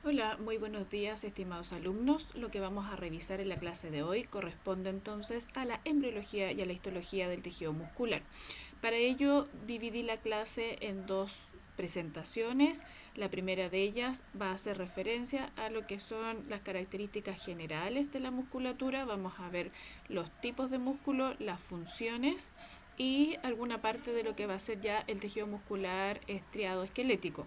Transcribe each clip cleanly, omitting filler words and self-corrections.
Hola, muy buenos días, estimados alumnos. Lo que vamos a revisar en la clase de hoy corresponde entonces a la embriología y a la histología del tejido muscular. Para ello, dividí la clase en dos presentaciones. La primera de ellas va a hacer referencia a lo que son las características generales de la musculatura. Vamos a ver los tipos de músculo, las funciones y alguna parte de lo que va a ser ya el tejido muscular estriado esquelético.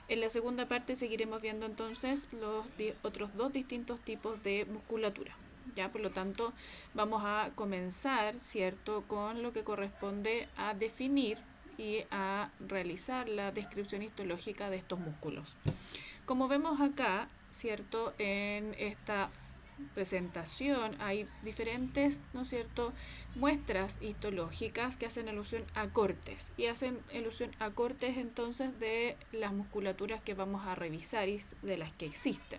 En la segunda parte seguiremos viendo entonces los otros dos distintos tipos de musculatura. Ya, por lo tanto, vamos a comenzar, ¿cierto?, con lo que corresponde a definir y a realizar la descripción histológica de estos músculos. Como vemos acá, ¿cierto?, en esta presentación hay diferentes, ¿no es cierto?, muestras histológicas que hacen alusión a cortes y hacen alusión a cortes entonces de las musculaturas que vamos a revisar y de las que existen.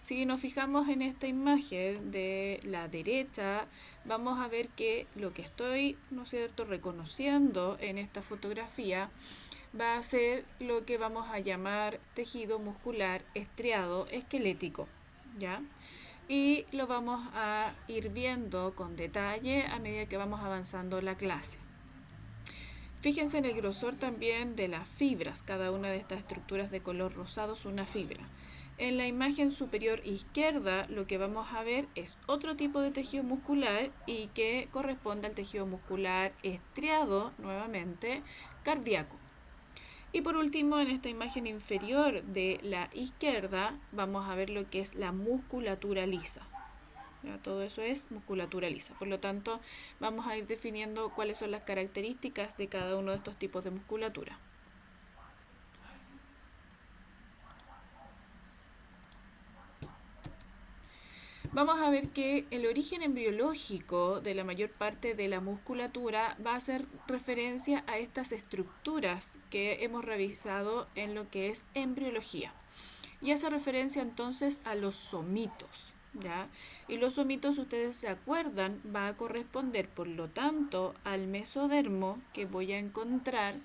Si nos fijamos en esta imagen de la derecha, vamos a ver que lo que estoy, ¿no es cierto?, reconociendo en esta fotografía va a ser lo que vamos a llamar tejido muscular estriado esquelético, ¿ya? Y lo vamos a ir viendo con detalle a medida que vamos avanzando la clase. Fíjense en el grosor también de las fibras. Cada una de estas estructuras de color rosado es una fibra. En la imagen superior izquierda lo que vamos a ver es otro tipo de tejido muscular y que corresponde al tejido muscular estriado, nuevamente, cardíaco. Y por último, en esta imagen inferior de la izquierda vamos a ver lo que es la musculatura lisa. Ya, todo eso es musculatura lisa. Por lo tanto, vamos a ir definiendo cuáles son las características de cada uno de estos tipos de musculatura. Vamos a ver que el origen embriológico de la mayor parte de la musculatura va a hacer referencia a estas estructuras que hemos revisado en lo que es embriología. Y hace referencia entonces a los somitos, ¿ya? Y los somitos, ustedes se acuerdan, va a corresponder, por lo tanto, al mesodermo que voy a encontrar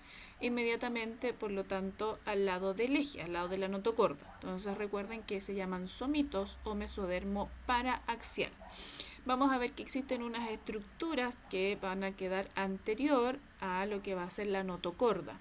inmediatamente, por lo tanto, al lado del eje, al lado de la notocorda. Entonces recuerden que se llaman somitos o mesodermo paraaxial. Vamos a ver que existen unas estructuras que van a quedar anterior a lo que va a ser la notocorda.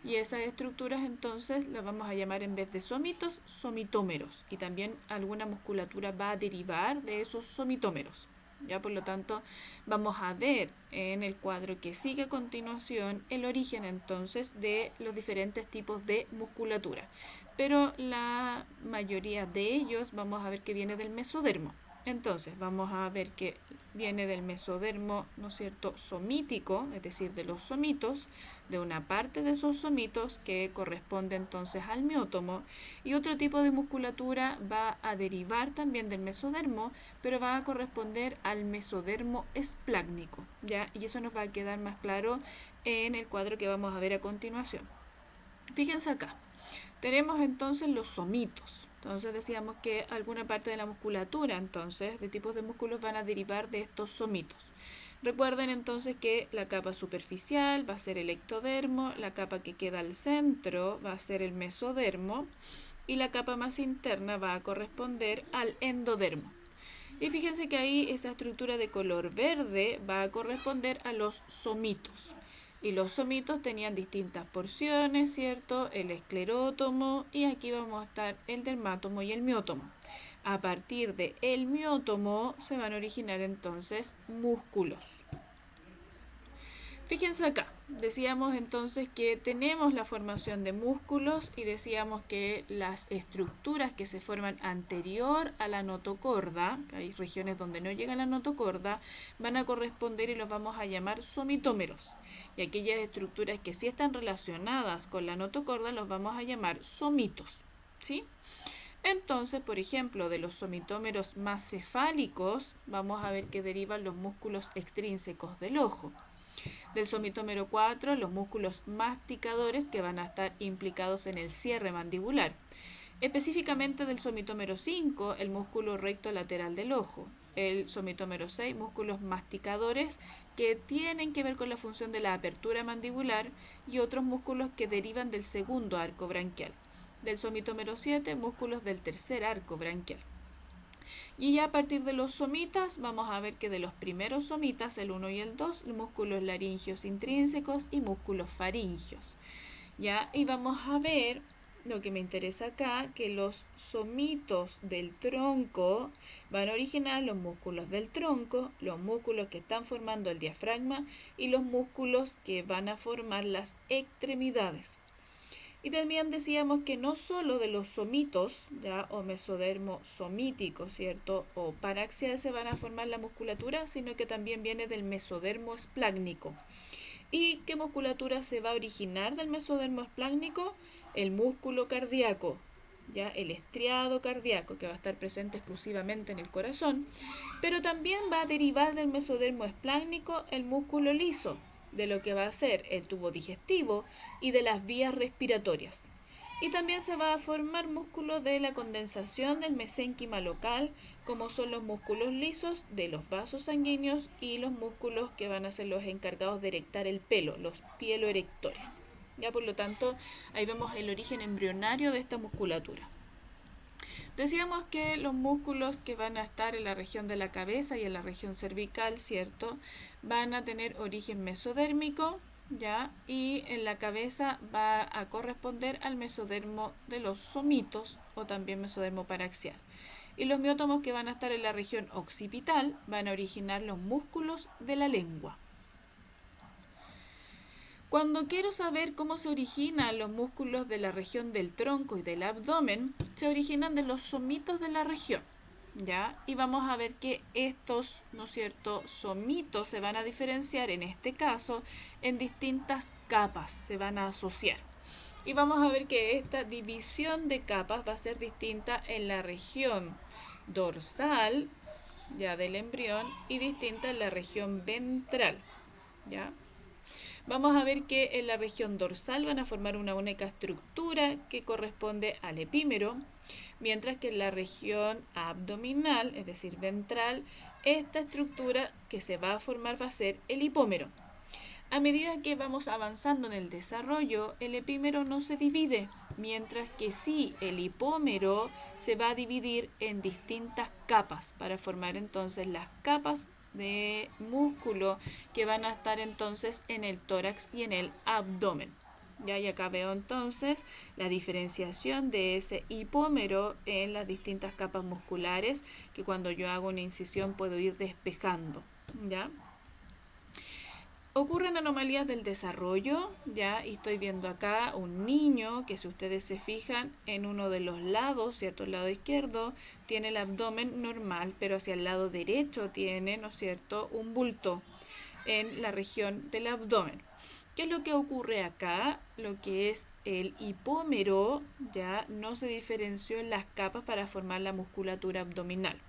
Y esas estructuras entonces las vamos a llamar, en vez de somitos, somitómeros. Y también alguna musculatura va a derivar de esos somitómeros. Ya, por lo tanto, vamos a ver en el cuadro que sigue a continuación el origen entonces de los diferentes tipos de musculatura. Pero la mayoría de ellos vamos a ver que viene del mesodermo. Entonces, vamos a ver que viene del mesodermo, ¿no es cierto?, somítico, es decir, de los somitos, de una parte de esos somitos que corresponde entonces al miótomo, y otro tipo de musculatura va a derivar también del mesodermo, pero va a corresponder al mesodermo esplácnico, ¿ya? Y eso nos va a quedar más claro en el cuadro que vamos a ver a continuación. Fíjense acá. Tenemos entonces los somitos. Entonces decíamos que alguna parte de la musculatura, entonces, de tipos de músculos van a derivar de estos somitos. Recuerden entonces que la capa superficial va a ser el ectodermo, la capa que queda al centro va a ser el mesodermo y la capa más interna va a corresponder al endodermo. Y fíjense que ahí esa estructura de color verde va a corresponder a los somitos. Y los somitos tenían distintas porciones, ¿cierto? El esclerótomo, y aquí vamos a estar el dermátomo y el miótomo. A partir del miótomo se van a originar entonces músculos. Fíjense acá, decíamos entonces que tenemos la formación de músculos y decíamos que las estructuras que se forman anterior a la notocorda, hay regiones donde no llega la notocorda, van a corresponder y los vamos a llamar somitómeros. Y aquellas estructuras que sí están relacionadas con la notocorda los vamos a llamar somitos, ¿sí? Entonces, por ejemplo, de los somitómeros más cefálicos, vamos a ver que derivan los músculos extrínsecos del ojo. Del somitómero 4, los músculos masticadores que van a estar implicados en el cierre mandibular. Específicamente del somitómero 5, el músculo recto lateral del ojo. El somitómero 6, músculos masticadores que tienen que ver con la función de la apertura mandibular, y otros músculos que derivan del segundo arco branquial. del somitómero 7, músculos del tercer arco branquial. Y ya a partir de los somitas vamos a ver que de los primeros somitas, el 1 y el 2, músculos laringios intrínsecos y músculos faringios. ¿Ya? Y vamos a ver lo que me interesa acá, que los somitos del tronco van a originar los músculos del tronco, los músculos que están formando el diafragma y los músculos que van a formar las extremidades. Y también decíamos que no solo de los somitos, ya, o mesodermo somítico, ¿cierto? O paraxial se van a formar la musculatura, sino que también viene del mesodermo esplácnico. ¿Y qué musculatura se va a originar del mesodermo esplácnico? El músculo cardíaco, ya, el estriado cardíaco, que va a estar presente exclusivamente en el corazón, pero también va a derivar del mesodermo esplácnico el músculo liso, de lo que va a ser el tubo digestivo y de las vías respiratorias. Y también se va a formar músculo de la condensación del mesénquima local, como son los músculos lisos de los vasos sanguíneos y los músculos que van a ser los encargados de erectar el pelo, los pieloerectores. Ya, por lo tanto, ahí vemos el origen embrionario de esta musculatura. Decíamos que los músculos que van a estar en la región de la cabeza y en la región cervical, ¿cierto?, van a tener origen mesodérmico, ¿ya? Y en la cabeza va a corresponder al mesodermo de los somitos o también mesodermo paraxial. Y los miótomos que van a estar en la región occipital van a originar los músculos de la lengua. Cuando quiero saber cómo se originan los músculos de la región del tronco y del abdomen, se originan de los somitos de la región, ¿ya? Y vamos a ver que estos, ¿no es cierto?, somitos se van a diferenciar en este caso en distintas capas, se van a asociar. Y vamos a ver que esta división de capas va a ser distinta en la región dorsal, ya, del embrión, y distinta en la región ventral, ¿ya? Vamos a ver que en la región dorsal van a formar una única estructura que corresponde al epímero, mientras que en la región abdominal, es decir, ventral, esta estructura que se va a formar va a ser el hipómero. A medida que vamos avanzando en el desarrollo, el epímero no se divide, mientras que sí, el hipómero se va a dividir en distintas capas para formar entonces las capas de músculo que van a estar entonces en el tórax y en el abdomen. Ya, y acá veo entonces la diferenciación de ese hipómero en las distintas capas musculares que cuando yo hago una incisión puedo ir despejando, ¿ya? Ocurren anomalías del desarrollo, ya, y estoy viendo acá un niño que, si ustedes se fijan, en uno de los lados, ¿cierto?, el lado izquierdo tiene el abdomen normal, pero hacia el lado derecho tiene, ¿no es cierto?, un bulto en la región del abdomen. ¿Qué es lo que ocurre acá? Lo que es el hipómero ya no se diferenció en las capas para formar la musculatura abdominal.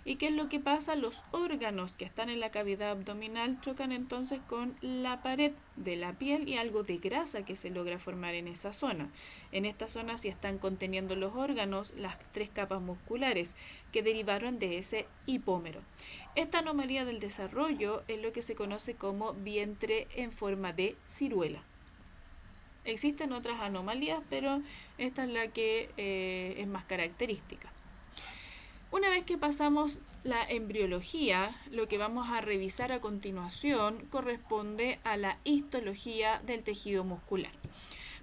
¿Y qué es lo que pasa? Los órganos que están en la cavidad abdominal chocan entonces con la pared de la piel y algo de grasa que se logra formar en esa zona. En esta zona sí están conteniendo los órganos las tres capas musculares que derivaron de ese hipómero. Esta anomalía del desarrollo es lo que se conoce como vientre en forma de ciruela. Existen otras anomalías, pero esta es la que es más característica. Una vez que pasamos la embriología, lo que vamos a revisar a continuación corresponde a la histología del tejido muscular.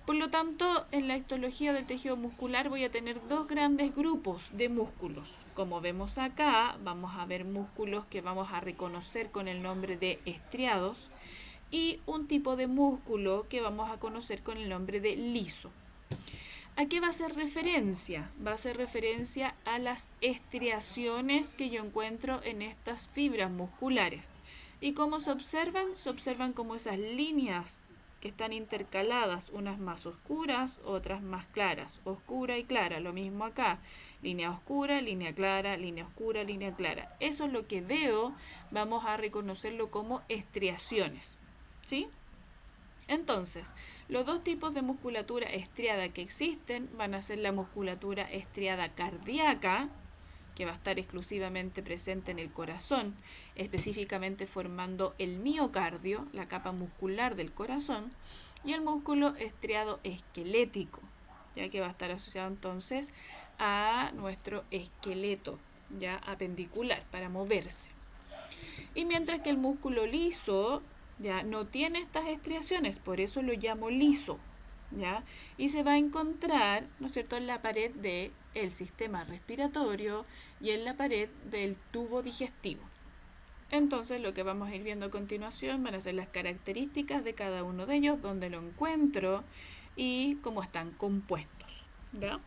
Por lo tanto, en la histología del tejido muscular voy a tener dos grandes grupos de músculos. Como vemos acá, vamos a ver músculos que vamos a reconocer con el nombre de estriados y un tipo de músculo que vamos a conocer con el nombre de liso. ¿A qué va a hacer referencia? Va a hacer referencia a las estriaciones que yo encuentro en estas fibras musculares. ¿Y cómo se observan? Se observan como esas líneas que están intercaladas, unas más oscuras, otras más claras, oscura y clara, lo mismo acá, línea oscura, línea clara, línea oscura, línea clara. Eso es lo que veo, vamos a reconocerlo como estriaciones, ¿sí? Entonces, los dos tipos de musculatura estriada que existen van a ser la musculatura estriada cardíaca, que va a estar exclusivamente presente en el corazón, específicamente formando el miocardio, la capa muscular del corazón, y el músculo estriado esquelético, ya que va a estar asociado entonces a nuestro esqueleto, ya apendicular, para moverse. Y mientras que el músculo liso ya no tiene estas estriaciones, por eso lo llamo liso, ¿ya? Y se va a encontrar, ¿no es cierto?, en la pared del sistema respiratorio y en la pared del tubo digestivo. Entonces lo que vamos a ir viendo a continuación van a ser las características de cada uno de ellos, dónde lo encuentro y cómo están compuestos, ¿ya?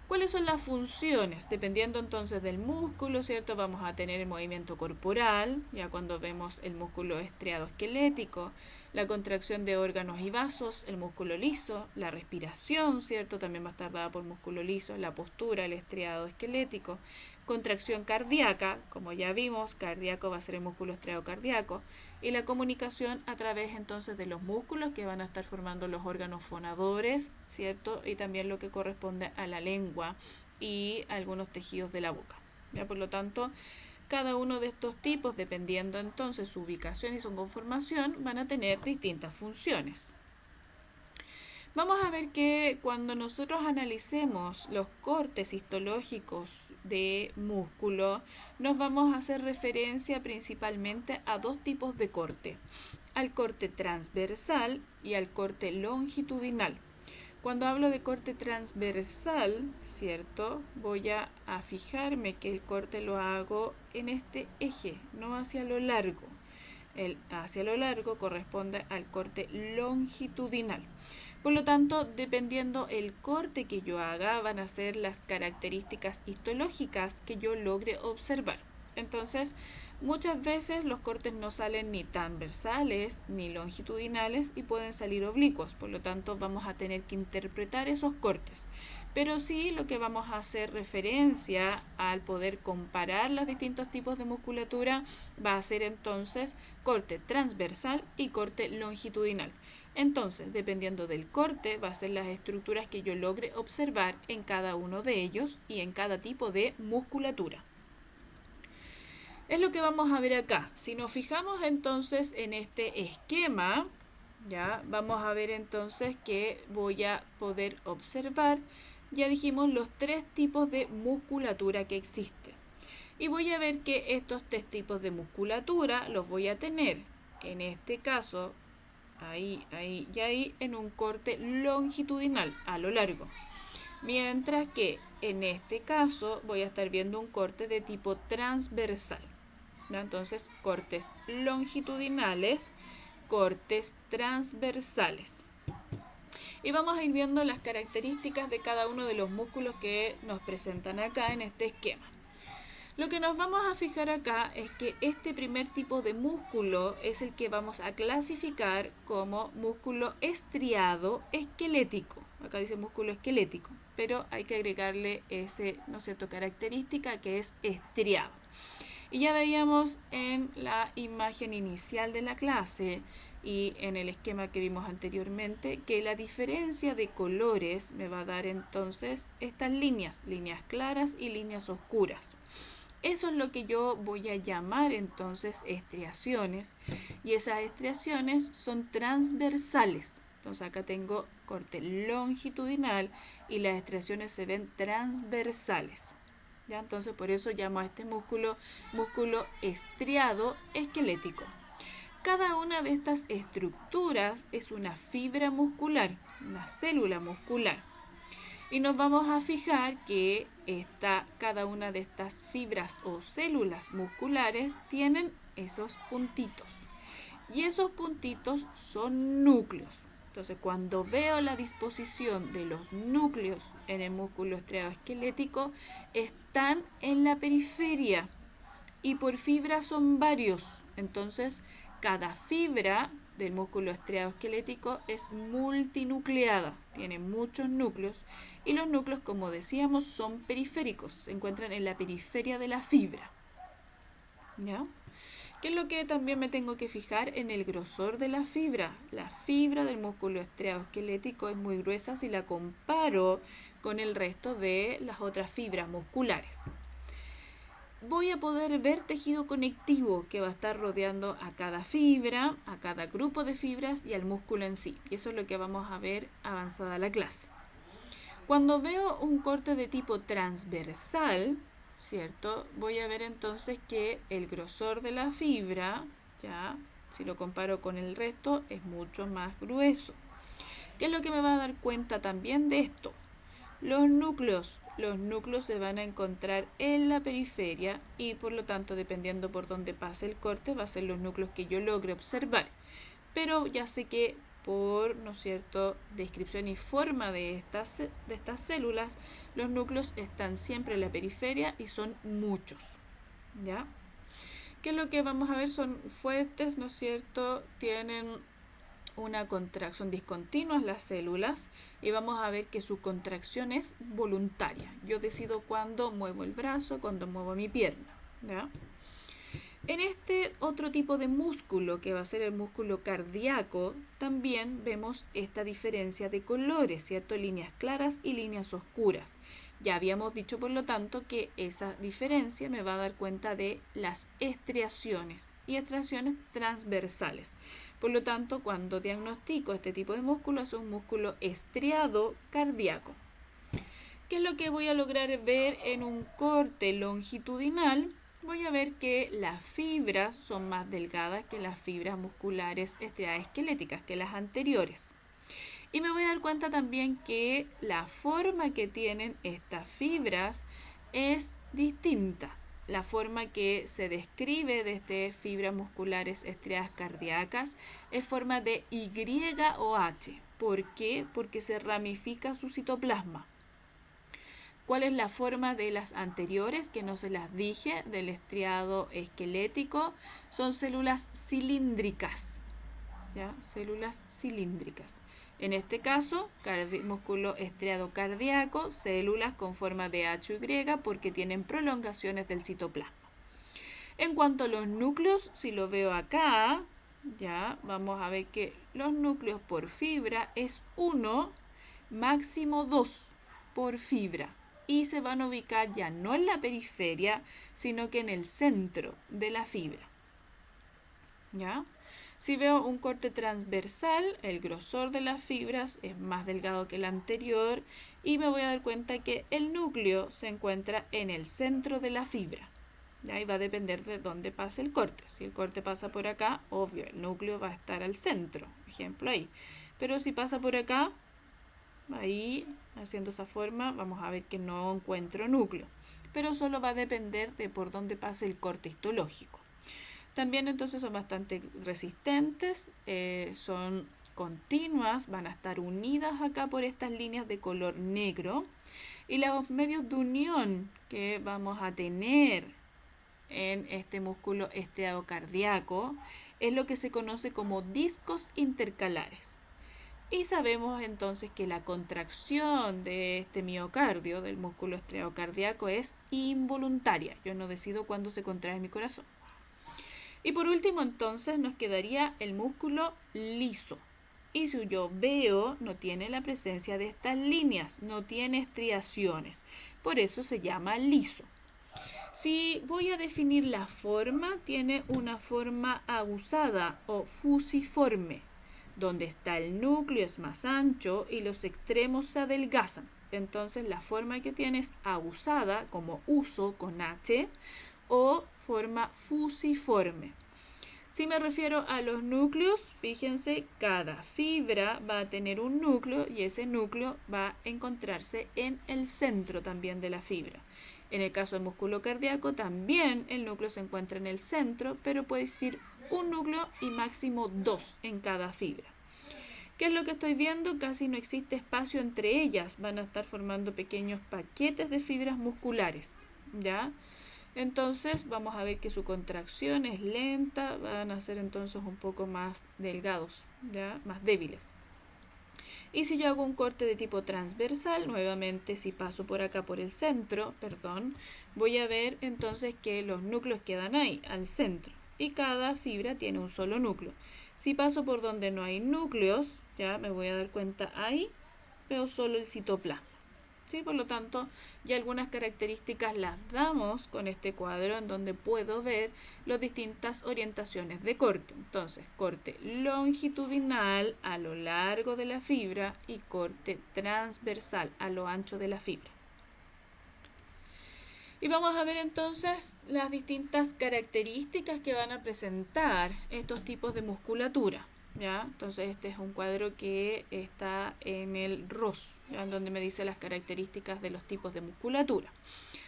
¿Cuáles son las funciones? Dependiendo entonces del músculo, ¿cierto? Vamos a tener el movimiento corporal, ya cuando vemos el músculo estriado esquelético, la contracción de órganos y vasos, el músculo liso, la respiración, ¿cierto? También va a estar dada por músculo liso, la postura, el estriado esquelético, contracción cardíaca, como ya vimos, cardíaco va a ser el músculo estriado cardíaco, y la comunicación a través entonces de los músculos que van a estar formando los órganos fonadores, ¿cierto? Y también lo que corresponde a la lengua y algunos tejidos de la boca. ¿Ya? Por lo tanto, cada uno de estos tipos, dependiendo entonces su ubicación y su conformación, van a tener distintas funciones. Vamos a ver que cuando nosotros analicemos los cortes histológicos de músculo, nos vamos a hacer referencia principalmente a dos tipos de corte, al corte transversal y al corte longitudinal. Cuando hablo de corte transversal, ¿cierto? Voy a fijarme que el corte lo hago en este eje, no hacia lo largo. El hacia lo largo corresponde al corte longitudinal. Por lo tanto, dependiendo el corte que yo haga, van a ser las características histológicas que yo logre observar. Entonces, muchas veces los cortes no salen ni transversales ni longitudinales y pueden salir oblicuos. Por lo tanto, vamos a tener que interpretar esos cortes. Pero sí, lo que vamos a hacer referencia al poder comparar los distintos tipos de musculatura va a ser entonces corte transversal y corte longitudinal. Entonces, dependiendo del corte, va a ser las estructuras que yo logre observar en cada uno de ellos y en cada tipo de musculatura. Es lo que vamos a ver acá. Si nos fijamos entonces en este esquema, ya vamos a ver entonces que voy a poder observar, ya dijimos, los tres tipos de musculatura que existen. Y voy a ver que estos tres tipos de musculatura los voy a tener, en este caso, ahí y ahí, en un corte longitudinal, a lo largo. Mientras que en este caso voy a estar viendo un corte de tipo transversal. ¿No? Entonces, cortes longitudinales, cortes transversales. Y vamos a ir viendo las características de cada uno de los músculos que nos presentan acá en este esquema. Lo que nos vamos a fijar acá es que este primer tipo de músculo es el que vamos a clasificar como músculo estriado esquelético. Acá dice músculo esquelético, pero hay que agregarle ese, ¿no es cierto?, característica que es estriado. Y ya veíamos en la imagen inicial de la clase y en el esquema que vimos anteriormente que la diferencia de colores me va a dar entonces estas líneas claras y líneas oscuras. Eso es lo que yo voy a llamar entonces estriaciones, y esas estriaciones son transversales. Entonces acá tengo corte longitudinal y las estriaciones se ven transversales. ¿Ya? Entonces por eso llamo a este músculo estriado esquelético. Cada una de estas estructuras es una fibra muscular, una célula muscular. Y nos vamos a fijar que cada una de estas fibras o células musculares tienen esos puntitos. Y esos puntitos son núcleos. Entonces, cuando veo la disposición de los núcleos en el músculo estriado esquelético, están en la periferia y por fibra son varios. Entonces, cada fibra del músculo estriado esquelético es multinucleada, tiene muchos núcleos y los núcleos, como decíamos, son periféricos, se encuentran en la periferia de la fibra. ¿Ya? ¿Qué es lo que también me tengo que fijar? En el grosor de la fibra. La fibra del músculo estriado esquelético es muy gruesa si la comparo con el resto de las otras fibras musculares. Voy a poder ver tejido conectivo que va a estar rodeando a cada fibra, a cada grupo de fibras y al músculo en sí. Y eso es lo que vamos a ver avanzada la clase. Cuando veo un corte de tipo transversal, ¿cierto? Voy a ver entonces que el grosor de la fibra, ya, si lo comparo con el resto, es mucho más grueso. ¿Qué es lo que me va a dar cuenta también de esto? Los núcleos se van a encontrar en la periferia y por lo tanto, dependiendo por dónde pase el corte, va a ser los núcleos que yo logre observar. Pero ya sé que por, ¿no es cierto?, descripción y forma de estas células, los núcleos están siempre en la periferia y son muchos, ¿ya? ¿Qué es lo que vamos a ver? Son fuertes, ¿no es cierto? Tienen una contracción discontinua las células y vamos a ver que su contracción es voluntaria. Yo decido cuándo muevo el brazo, cuándo muevo mi pierna, ¿ya? En este otro tipo de músculo, que va a ser el músculo cardíaco, también vemos esta diferencia de colores, ¿cierto? Líneas claras y líneas oscuras. Ya habíamos dicho, por lo tanto, que esa diferencia me va a dar cuenta de las estriaciones y estriaciones transversales. Por lo tanto, cuando diagnostico este tipo de músculo, es un músculo estriado cardíaco. ¿Qué es lo que voy a lograr ver en un corte longitudinal? Voy a ver que las fibras son más delgadas que las fibras musculares estriadas esqueléticas, que las anteriores. Y me voy a dar cuenta también que la forma que tienen estas fibras es distinta. La forma que se describe de estas fibras musculares estriadas cardíacas es forma de Y o H. ¿Por qué? Porque se ramifica su citoplasma. ¿Cuál es la forma de las anteriores? Que no se las dije, del estriado esquelético. Son células cilíndricas. ¿Ya? Células cilíndricas. En este caso, músculo estriado cardíaco, células con forma de H o Y porque tienen prolongaciones del citoplasma. En cuanto a los núcleos, si lo veo acá, ya vamos a ver que los núcleos por fibra es 1, máximo 2 por fibra. Y se van a ubicar ya no en la periferia, sino que en el centro de la fibra. ¿Ya? Si veo un corte transversal, el grosor de las fibras es más delgado que el anterior y me voy a dar cuenta que el núcleo se encuentra en el centro de la fibra. ¿Ya? Y va a depender de dónde pase el corte. Si el corte pasa por acá, obvio, el núcleo va a estar al centro. Ejemplo ahí. Pero si pasa por acá, ahí, haciendo esa forma, vamos a ver que no encuentro núcleo. Pero solo va a depender de por dónde pase el corte histológico. También entonces son bastante resistentes, son continuas, van a estar unidas acá por estas líneas de color negro. Y los medios de unión que vamos a tener en este músculo estriado cardíaco es lo que se conoce como discos intercalares. Y sabemos entonces que la contracción de este miocardio, del músculo estriado cardíaco, es involuntaria. Yo no decido cuándo se contrae mi corazón. Y por último entonces nos quedaría el músculo liso. Y si yo veo, no tiene la presencia de estas líneas, no tiene estriaciones. Por eso se llama liso. Si voy a definir la forma, tiene una forma aguzada o fusiforme, donde está el núcleo es más ancho y los extremos se adelgazan. Entonces la forma que tiene es aguzada, como uso con H, o forma fusiforme. Si me refiero a los núcleos, fíjense, cada fibra va a tener un núcleo y ese núcleo va a encontrarse en el centro también de la fibra. En el caso del músculo cardíaco, también el núcleo se encuentra en el centro, pero puede existir un núcleo y máximo 2 en cada fibra. ¿Qué es lo que estoy viendo? Casi no existe espacio entre ellas, van a estar formando pequeños paquetes de fibras musculares, ¿ya? Entonces vamos a ver que su contracción es lenta, van a ser entonces un poco más delgados, ¿ya? Más débiles. Y si yo hago un corte de tipo transversal, nuevamente si paso por acá por el centro, voy a ver entonces que los núcleos quedan ahí, al centro. Y cada fibra tiene un solo núcleo. Si paso por donde no hay núcleos, ya me voy a dar cuenta ahí, veo solo el citoplasma. ¿sí? Por lo tanto, ya algunas características las damos con este cuadro en donde puedo ver las distintas orientaciones de corte. Entonces, corte longitudinal a lo largo de la fibra y corte transversal a lo ancho de la fibra. Y vamos a ver entonces las distintas características que van a presentar estos tipos de musculatura. ¿Ya? Entonces este es un cuadro que está en el ROS, ¿ya? En donde me dice las características de los tipos de musculatura.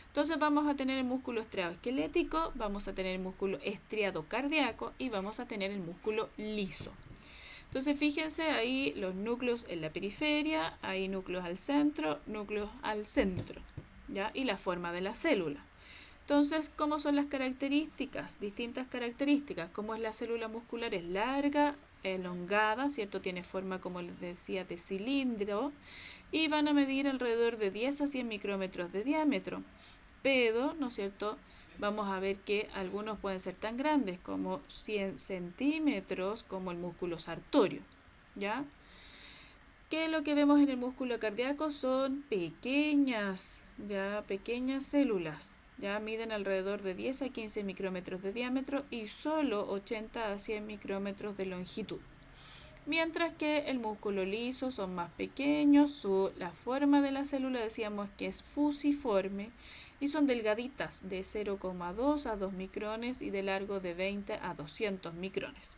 Entonces vamos a tener el músculo estriado esquelético, vamos a tener el músculo estriado cardíaco y vamos a tener el músculo liso. Entonces fíjense ahí los núcleos en la periferia, hay núcleos al centro, ¿ya? Y la forma de la célula. Entonces, ¿cómo son las características? Distintas características. Como es la célula muscular, es larga, elongada, ¿cierto? Tiene forma, como les decía, de cilindro. Y van a medir alrededor de 10 a 100 micrómetros de diámetro. Pero, ¿no es cierto? Vamos a ver que algunos pueden ser tan grandes como 100 centímetros, como el músculo sartorio, ¿ya? Que lo que vemos en el músculo cardíaco son pequeñas células. Ya miden alrededor de 10 a 15 micrómetros de diámetro y solo 80 a 100 micrómetros de longitud. Mientras que el músculo liso son más pequeños, la forma de la célula decíamos que es fusiforme y son delgaditas de 0,2 a 2 micrones y de largo de 20 a 200 micrones.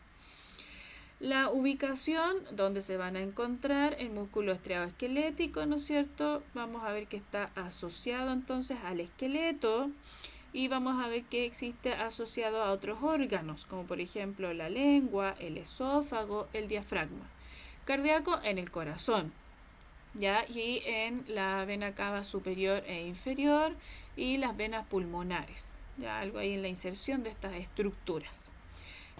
La ubicación donde se van a encontrar el músculo estriado esquelético, ¿no es cierto? Vamos a ver que está asociado entonces al esqueleto y vamos a ver que existe asociado a otros órganos, como por ejemplo la lengua, el esófago, el diafragma. Cardíaco en el corazón, ¿ya? Y en la vena cava superior e inferior y las venas pulmonares, ¿ya? Algo ahí en la inserción de estas estructuras.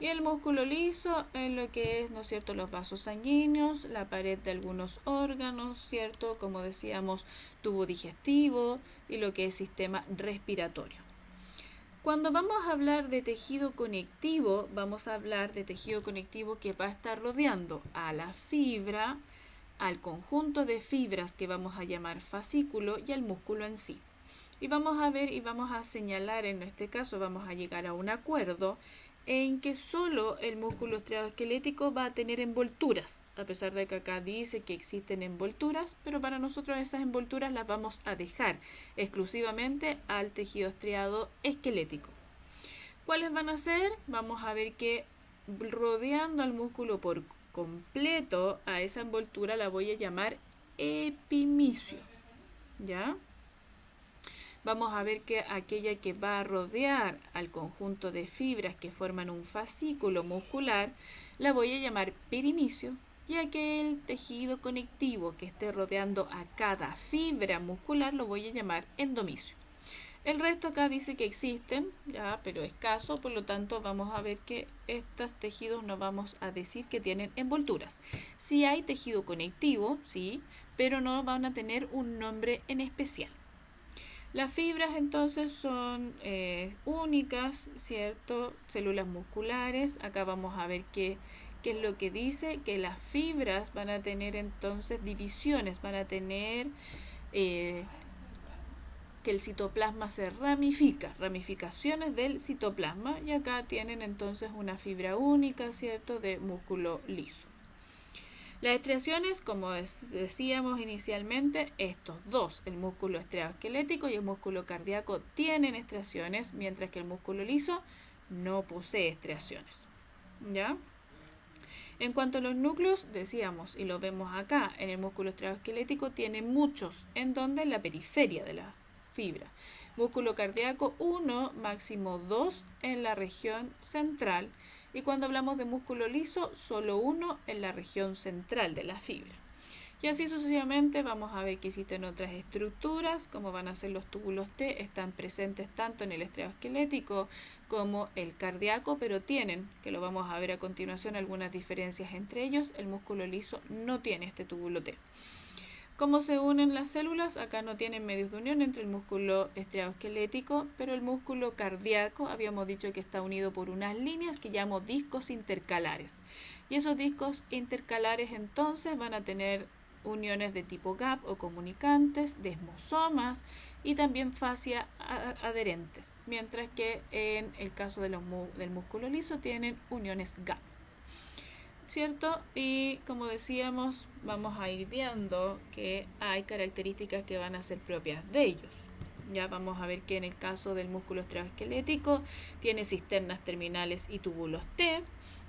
Y el músculo liso en lo que es, ¿no es cierto?, los vasos sanguíneos, la pared de algunos órganos, ¿cierto?, como decíamos, tubo digestivo y lo que es sistema respiratorio. Cuando vamos a hablar de tejido conectivo, vamos a hablar de tejido conectivo que va a estar rodeando a la fibra, al conjunto de fibras que vamos a llamar fascículo y al músculo en sí. Y vamos a ver y vamos a señalar, en este caso vamos a llegar a un acuerdo en que solo el músculo estriado esquelético va a tener envolturas, a pesar de que acá dice que existen envolturas, pero para nosotros esas envolturas las vamos a dejar exclusivamente al tejido estriado esquelético. ¿Cuáles van a ser? Vamos a ver que rodeando al músculo por completo a esa envoltura la voy a llamar epimicio, ¿ya? Vamos a ver que aquella que va a rodear al conjunto de fibras que forman un fascículo muscular, la voy a llamar perimicio, y aquel tejido conectivo que esté rodeando a cada fibra muscular lo voy a llamar endomicio. El resto acá dice que existen, ya, pero escaso, por lo tanto vamos a ver que estos tejidos no vamos a decir que tienen envolturas. Sí hay tejido conectivo, sí, pero no van a tener un nombre en especial. Las fibras entonces son únicas, ¿cierto? Células musculares. Acá vamos a ver qué es lo que dice, que las fibras van a tener entonces divisiones, van a tener que el citoplasma se ramifica, ramificaciones del citoplasma, y acá tienen entonces una fibra única, ¿cierto? De músculo liso. Las estriaciones, como decíamos inicialmente, estos dos, el músculo estriado esquelético y el músculo cardíaco, tienen estriaciones, mientras que el músculo liso no posee estriaciones, ¿ya? En cuanto a los núcleos, decíamos, y lo vemos acá, en el músculo estriado esquelético tiene muchos, en donde en la periferia de la fibra. Músculo cardíaco 1, máximo 2 en la región central. Y cuando hablamos de músculo liso, solo uno en la región central de la fibra. Y así sucesivamente vamos a ver que existen otras estructuras, como van a ser los túbulos T, están presentes tanto en el estriado esquelético como el cardíaco, pero tienen, que lo vamos a ver a continuación, algunas diferencias entre ellos. El músculo liso no tiene este túbulo T. ¿Cómo se unen las células? Acá no tienen medios de unión entre el músculo estriado esquelético, pero el músculo cardíaco habíamos dicho que está unido por unas líneas que llamo discos intercalares. Y esos discos intercalares entonces van a tener uniones de tipo gap o comunicantes, desmosomas y también fascia adherentes, mientras que en el caso de del músculo liso tienen uniones gap. ¿Cierto? Y como decíamos, vamos a ir viendo que hay características que van a ser propias de ellos. Ya vamos a ver que en el caso del músculo estriado-esquelético tiene cisternas terminales y túbulos T.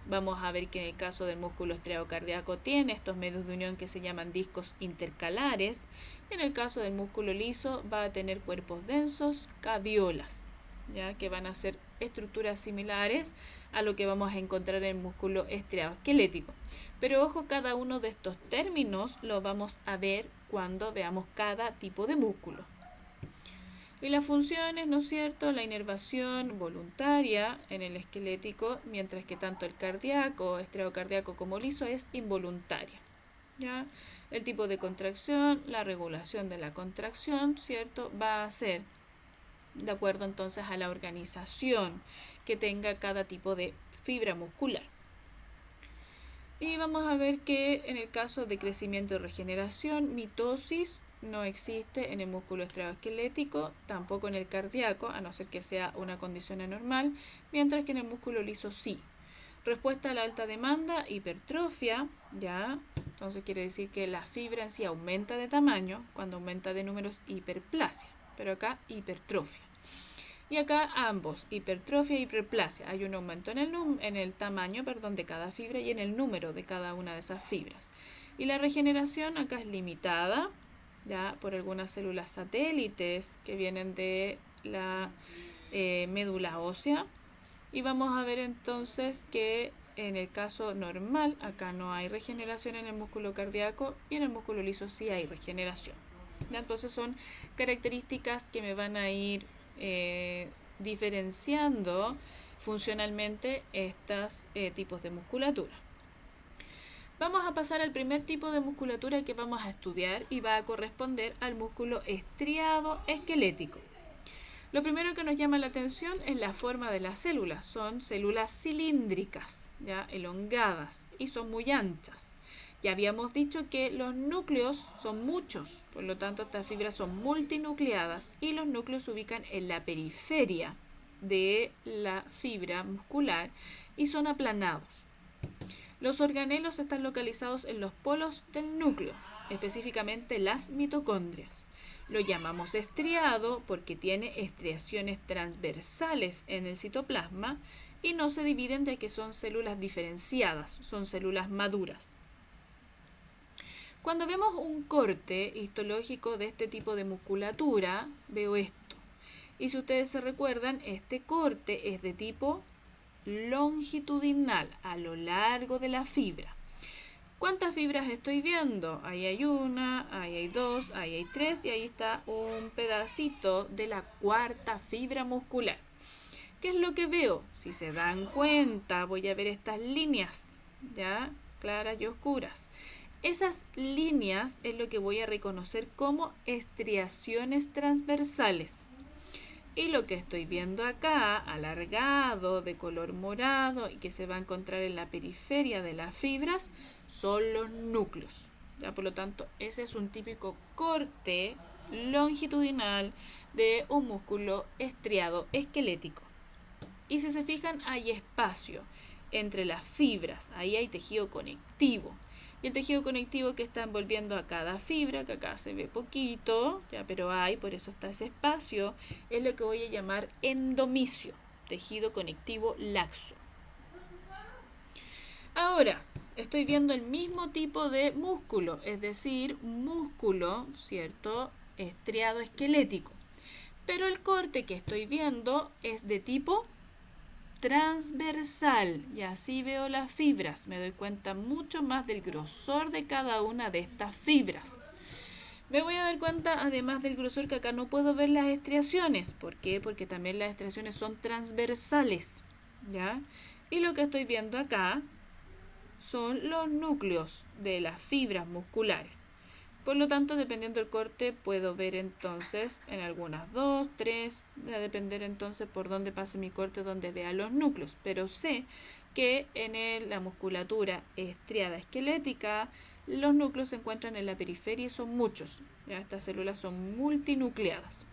Vamos a ver que en el caso del músculo estriado-cardíaco tiene estos medios de unión que se llaman discos intercalares. Y en el caso del músculo liso va a tener cuerpos densos, caviolas, ¿ya? Que van a ser estructuras similares a lo que vamos a encontrar en el músculo estriado-esquelético. Pero ojo, cada uno de estos términos lo vamos a ver cuando veamos cada tipo de músculo. Y las funciones, ¿no es cierto? La inervación voluntaria en el esquelético, mientras que tanto el cardíaco, estriado-cardíaco como liso es involuntaria, ¿ya? El tipo de contracción, la regulación de la contracción, ¿cierto? Va a ser de acuerdo entonces a la organización que tenga cada tipo de fibra muscular. Y vamos a ver que en el caso de crecimiento y regeneración, mitosis no existe en el músculo estriado-esquelético, tampoco en el cardíaco, a no ser que sea una condición anormal, mientras que en el músculo liso sí. Respuesta a la alta demanda, hipertrofia, ¿ya? Entonces quiere decir que la fibra en sí aumenta de tamaño, cuando aumenta de números, hiperplasia, pero acá hipertrofia. Y acá ambos, hipertrofia e hiperplasia. Hay un aumento en el tamaño de cada fibra y en el número de cada una de esas fibras. Y la regeneración acá es limitada, ya, por algunas células satélites que vienen de la médula ósea. Y vamos a ver entonces que en el caso normal, acá no hay regeneración en el músculo cardíaco y en el músculo liso sí hay regeneración. ¿Ya? Entonces son características que me van a ir diferenciando funcionalmente estos tipos de musculatura. Vamos a pasar al primer tipo de musculatura que vamos a estudiar y va a corresponder al músculo estriado esquelético. Lo primero que nos llama la atención es la forma de las células. Son células cilíndricas, ya elongadas y son muy anchas. Ya habíamos dicho que los núcleos son muchos, por lo tanto estas fibras son multinucleadas y los núcleos se ubican en la periferia de la fibra muscular y son aplanados. Los organelos están localizados en los polos del núcleo, específicamente las mitocondrias. Lo llamamos estriado porque tiene estriaciones transversales en el citoplasma y no se dividen de que son células diferenciadas, son células maduras. Cuando vemos un corte histológico de este tipo de musculatura, veo esto. Y si ustedes se recuerdan, este corte es de tipo longitudinal, a lo largo de la fibra. ¿Cuántas fibras estoy viendo? Ahí hay una, ahí hay dos, ahí hay tres y ahí está un pedacito de la cuarta fibra muscular. ¿Qué es lo que veo? Si se dan cuenta, voy a ver estas líneas, ¿ya? Claras y oscuras. Esas líneas es lo que voy a reconocer como estriaciones transversales. Y lo que estoy viendo acá, alargado, de color morado y que se va a encontrar en la periferia de las fibras, son los núcleos. ¿Ya? Por lo tanto, ese es un típico corte longitudinal de un músculo estriado esquelético. Y si se fijan, hay espacio entre las fibras, ahí hay tejido conectivo. Y el tejido conectivo que está envolviendo a cada fibra, que acá se ve poquito, ya, pero hay, por eso está ese espacio, es lo que voy a llamar endomisio, tejido conectivo laxo. Ahora, estoy viendo el mismo tipo de músculo, es decir, músculo, ¿cierto?, estriado esquelético. Pero el corte que estoy viendo es de tipo transversal y así veo las fibras, me doy cuenta mucho más del grosor de cada una de estas fibras. Me voy a dar cuenta además del grosor que acá no puedo ver las estriaciones. ¿Por qué? Porque también las estriaciones son transversales, ¿ya? Y lo que estoy viendo acá son los núcleos de las fibras musculares. Por lo tanto, dependiendo del corte, puedo ver entonces en algunas 2, 3, va a depender entonces por dónde pase mi corte, donde vea los núcleos. Pero sé que en la musculatura estriada esquelética, Los núcleos se encuentran en la periferia y son muchos. ¿Ya? Estas células son multinucleadas.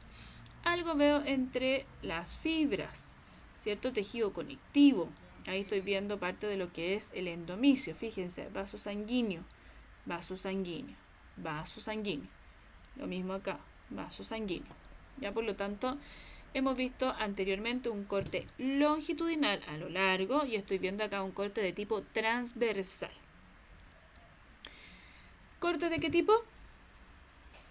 Algo veo entre las fibras, ¿cierto? Tejido conectivo. Ahí estoy viendo parte de lo que es el endomisio. Fíjense, vaso sanguíneo, vaso sanguíneo, vaso sanguíneo. Lo mismo acá, vaso sanguíneo. Ya por lo tanto, hemos visto anteriormente un corte longitudinal a lo largo y estoy viendo acá un corte de tipo transversal. ¿Corte de qué tipo?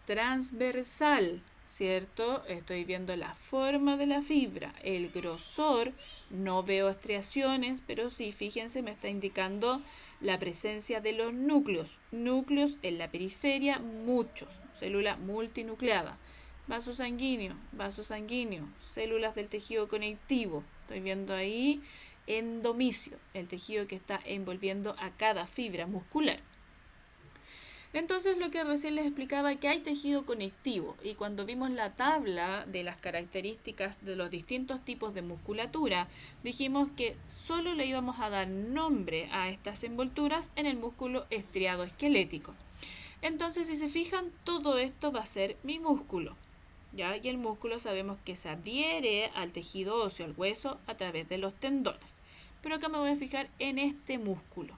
Transversal, ¿cierto? Estoy viendo la forma de la fibra, el grosor, no veo estriaciones, pero sí, fíjense, me está indicando la presencia de los núcleos. Núcleos en la periferia, muchos, célula multinucleada. Vaso sanguíneo, células del tejido conectivo. Estoy viendo ahí endomisio, el tejido que está envolviendo a cada fibra muscular. Entonces lo que recién les explicaba que hay tejido conectivo y cuando vimos la tabla de las características de los distintos tipos de musculatura, dijimos que solo le íbamos a dar nombre a estas envolturas en el músculo estriado esquelético. Entonces si se fijan, todo esto va a ser mi músculo. ¿Ya? Y el músculo sabemos que se adhiere al tejido óseo, al hueso, a través de los tendones. Pero acá me voy a fijar en este músculo.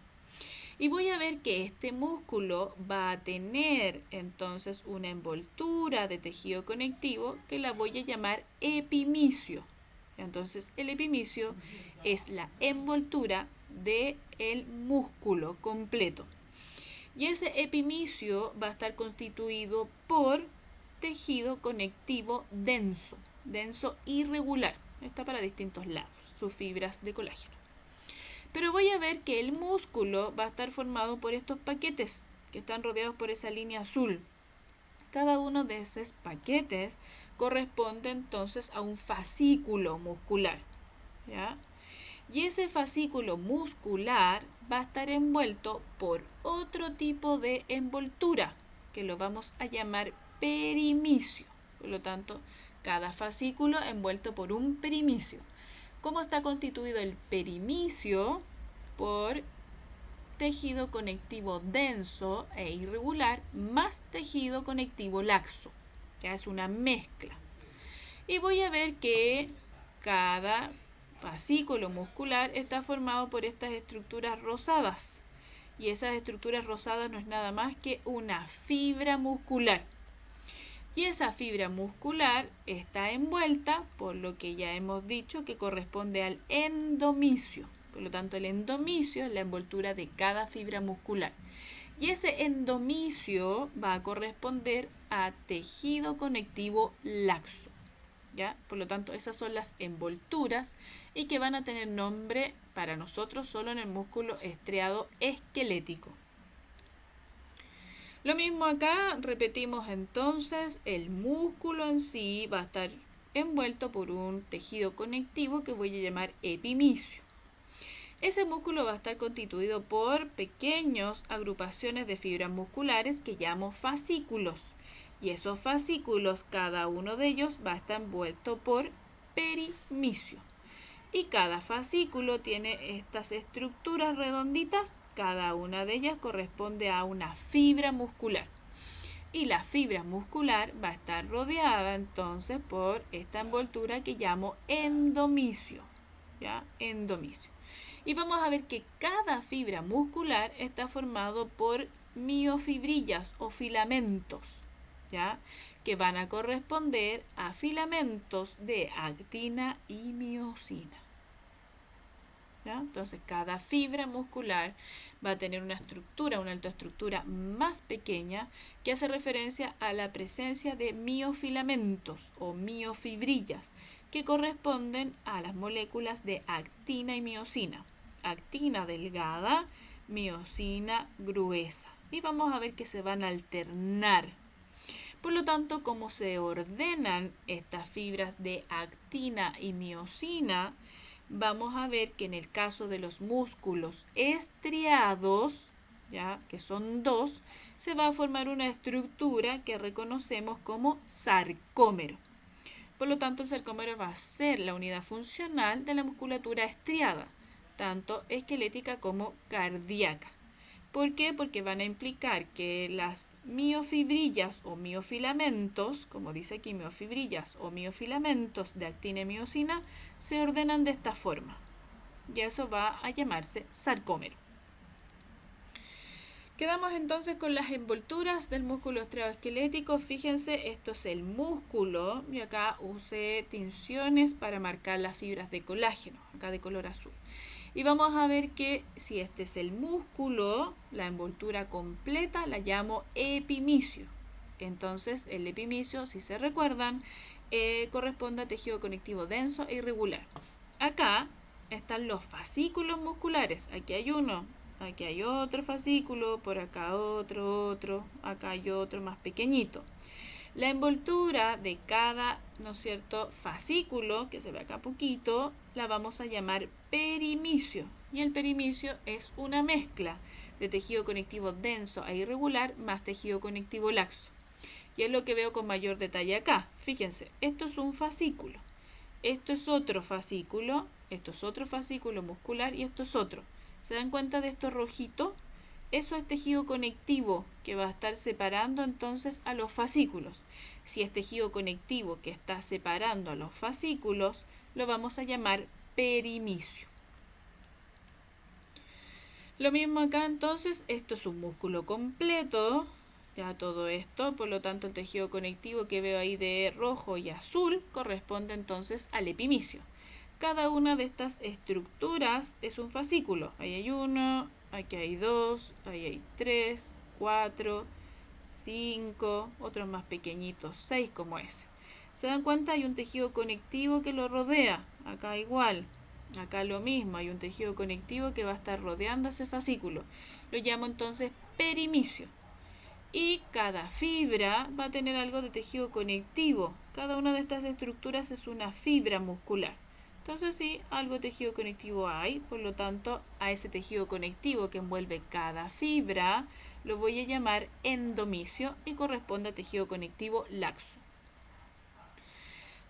Y voy a ver que este músculo va a tener entonces una envoltura de tejido conectivo que la voy a llamar epimisio. Entonces el epimisio es la envoltura del músculo completo. Y ese epimisio va a estar constituido por tejido conectivo denso, denso irregular. Está para distintos lados, sus fibras de colágeno. Pero voy a ver que el músculo va a estar formado por estos paquetes que están rodeados por esa línea azul. Cada uno de esos paquetes corresponde entonces a un fascículo muscular. ¿Ya? Y ese fascículo muscular va a estar envuelto por otro tipo de envoltura, que lo vamos a llamar perimisio. Por lo tanto, cada fascículo envuelto por un perimisio. ¿Cómo está constituido el perimisio? Por tejido conectivo denso e irregular más tejido conectivo laxo. Ya es una mezcla. Y voy a ver que cada fascículo muscular está formado por estas estructuras rosadas. Y esas estructuras rosadas no es nada más que una fibra muscular. Y esa fibra muscular está envuelta por lo que ya hemos dicho que corresponde al endomisio. Por lo tanto, el endomisio es la envoltura de cada fibra muscular. Y ese endomisio va a corresponder a tejido conectivo laxo. ¿Ya? Por lo tanto, esas son las envolturas y que van a tener nombre para nosotros solo en el músculo estriado esquelético. Lo mismo acá, repetimos entonces, el músculo en sí va a estar envuelto por un tejido conectivo que voy a llamar epimisio. Ese músculo va a estar constituido por pequeñas agrupaciones de fibras musculares que llamo fascículos. Y esos fascículos, cada uno de ellos va a estar envuelto por perimisio. Y cada fascículo tiene estas estructuras redonditas, cada una de ellas corresponde a una fibra muscular. Y la fibra muscular va a estar rodeada entonces por esta envoltura que llamo endomisio. ¿Ya? Endomisio. Y vamos a ver que cada fibra muscular está formado por miofibrillas o filamentos, ¿ya? Que van a corresponder a filamentos de actina y miosina. ¿Ya? Entonces, cada fibra muscular va a tener una estructura, una altoestructura más pequeña que hace referencia a la presencia de miofilamentos o miofibrillas que corresponden a las moléculas de actina y miosina. Actina delgada, miosina gruesa. Y vamos a ver que se van a alternar. Por lo tanto, como se ordenan estas fibras de actina y miosina, vamos a ver que en el caso de los músculos estriados, ¿ya? Que son dos, se va a formar una estructura que reconocemos como sarcómero. Por lo tanto, el sarcómero va a ser la unidad funcional de la musculatura estriada, tanto esquelética como cardíaca. ¿Por qué? Porque van a implicar que las miofibrillas o miofilamentos, como dice aquí, miofibrillas o miofilamentos de actina y miosina, se ordenan de esta forma. Y eso va a llamarse sarcómero. Quedamos entonces con las envolturas del músculo osteoesquelético. Fíjense, esto es el músculo y acá usé tinciones para marcar las fibras de colágeno, acá de color azul. Y vamos a ver que si este es el músculo, la envoltura completa la llamo epimicio. Entonces el epimicio, si se recuerdan, corresponde a tejido conectivo denso e irregular. Acá están los fascículos musculares. Aquí hay uno, aquí hay otro fascículo, por acá otro, acá hay otro más pequeñito. La envoltura de cada, ¿no es cierto?, fascículo, que se ve acá poquito, la vamos a llamar perimicio. Y el perimicio es una mezcla de tejido conectivo denso e irregular más tejido conectivo laxo. Y es lo que veo con mayor detalle acá. Fíjense, esto es un fascículo. Esto es otro fascículo, esto es otro fascículo muscular y esto es otro. ¿Se dan cuenta de esto rojito? Eso es tejido conectivo que va a estar separando entonces a los fascículos. Si es tejido conectivo que está separando a los fascículos, lo vamos a llamar perimicio. Lo mismo acá entonces, esto es un músculo completo, ya todo esto, por lo tanto el tejido conectivo que veo ahí de rojo y azul corresponde entonces al epimicio. Cada una de estas estructuras es un fascículo. Ahí hay uno, aquí hay dos, ahí hay tres, cuatro, cinco, otros más pequeñitos, 6 como ese. ¿Se dan cuenta? Hay un tejido conectivo que lo rodea. Acá igual. Acá lo mismo, hay un tejido conectivo que va a estar rodeando ese fascículo. Lo llamo entonces perimicio. Y cada fibra va a tener algo de tejido conectivo. Cada una de estas estructuras es una fibra muscular. Entonces sí, algo de tejido conectivo hay, por lo tanto, a ese tejido conectivo que envuelve cada fibra lo voy a llamar endomicio y corresponde a tejido conectivo laxo.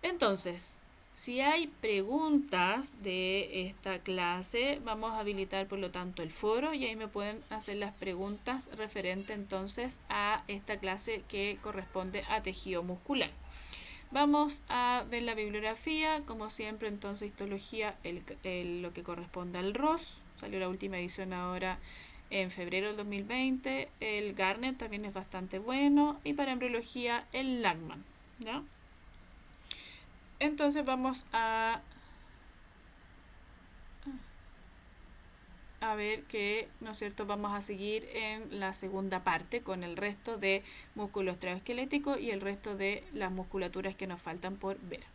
Entonces, si hay preguntas de esta clase, vamos a habilitar por lo tanto el foro y ahí me pueden hacer las preguntas referente entonces a esta clase que corresponde a tejido muscular. Vamos a ver la bibliografía, como siempre entonces histología, lo que corresponde al ROS, salió la última edición ahora en febrero del 2020, el Garnet también es bastante bueno y para embriología el Langman, ¿ya? Entonces vamos a ver que, ¿no es cierto?, vamos a seguir en la segunda parte con el resto de músculo osteoesquelético y el resto de las musculaturas que nos faltan por ver.